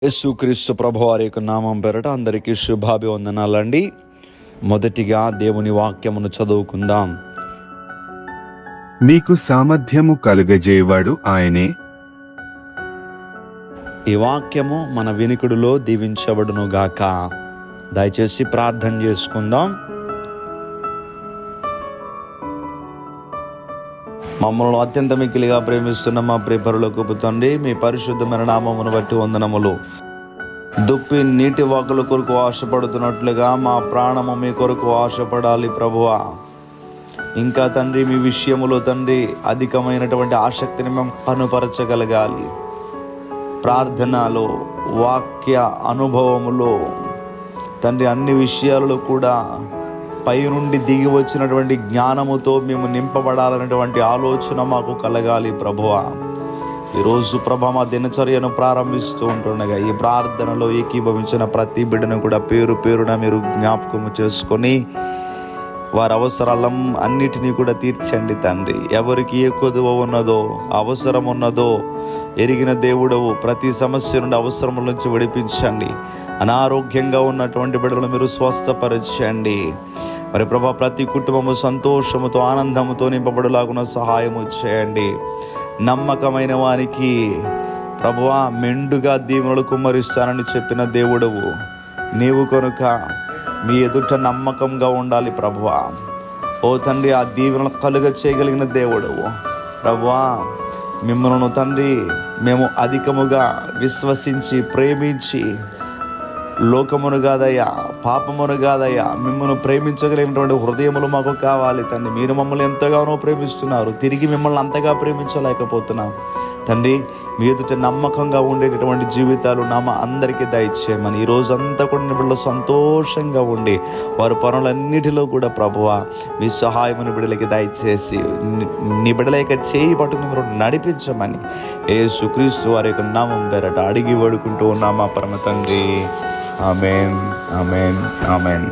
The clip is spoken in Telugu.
యేసుక్రీస్తు ప్రభువారి యొక్క నామం పేరట అందరికీ శుభాభివందనాలండి. మొదటిగా దేవుని వాక్యమును చదువుకుందాం. మీకు సామర్థ్యము కలుగజేయవాడు ఆయనే. ఈ వాక్యము మన వినికిడిలో దీవించబడును గాక. దయచేసి ప్రార్థన చేసుకుందాం. మమ్మల్ని అత్యంత మిక్కిలిగా ప్రేమిస్తున్న మా ప్రియ పరలోకపు తండ్రి, మీ పరిశుద్ధమైన నామమును బట్టి వందనములు. దుప్పి నీటి వాకుల కొరకు ఆశపడుతున్నట్లుగా మా ప్రాణము మీ కొరకు ఆశపడాలి ప్రభువా. ఇంకా తండ్రి, మీ విషయములో తండ్రి అధికమైనటువంటి ఆసక్తిని మేము కనుపరచగలగాలి. ప్రార్థనలో, వాక్య అనుభవములో తండ్రి అన్ని విషయాలలో కూడా పై నుండి దిగి వచ్చినటువంటి జ్ఞానముతో మేము నింపబడాలనేటువంటి ఆలోచన మాకు కలగాలి ప్రభువా. ఈరోజు ప్రభా మా దినచర్యను ప్రారంభిస్తూ ఉంటుండగా ఈ ప్రార్థనలో ఏకీభవించిన ప్రతి బిడ్డను కూడా పేరు పేరున మీరు జ్ఞాపకము చేసుకొని వారి అవసరాల అన్నిటినీ కూడా తీర్చండి తండ్రి. ఎవరికి ఏ కొదువ ఉన్నదో, అవసరం ఉన్నదో ఎరిగిన దేవుడవు. ప్రతి సమస్య నుండి అవసరముల నుంచి విడిపించండి. అనారోగ్యంగా ఉన్నటువంటి బిడ్డలను మీరు స్వస్థపరచండి. మరి ప్రభా, ప్రతి కుటుంబము సంతోషముతో ఆనందముతో నింపబడులాగున సహాయము చేయండి. నమ్మకమైన వారికి ప్రభువా మెండుగా దీవెనలు కుమ్మరిస్తానని చెప్పిన దేవుడవు నీవు కనుక మీ ఎదుట నమ్మకంగా ఉండాలి ప్రభువా. ఓ తండ్రి, ఆ దీవెనలు కలుగ చేయగలిగిన దేవుడవు ప్రభువా. మిమ్మల్ని తండ్రి మేము అధికముగా విశ్వసించి ప్రేమించి లోకమును కాదయ్యా, పాపమును కాదయ్యా, మిమ్మల్ని ప్రేమించగలిగినటువంటి హృదయములు మాకు కావాలి తండ్రి. మీరు మమ్మల్ని ఎంతగానో ప్రేమిస్తున్నారు, తిరిగి మిమ్మల్ని అంతగా ప్రేమించలేకపోతున్నాం తండ్రి. మీ ఎదుట నమ్మకంగా ఉండేటటువంటి జీవితాలు నామ అందరికీ దయచేయమని ఈ రోజంతా కూడా బిడ్డలు సంతోషంగా ఉండి వారి పనులన్నిటిలో కూడా ప్రభువా మీ సహాయముని బిడ్డలకి దయచేసి నీ బిడ్డల యొక్క చేయి పట్టుకుని మీరు నడిపించమని యేసుక్రీస్తు వారి యొక్క నామం పేరట అడిగి వేడుకుంటూ ఉన్నామా పరమ తండ్రి. ఆమేన్, ఆమేన్, ఆమేన్.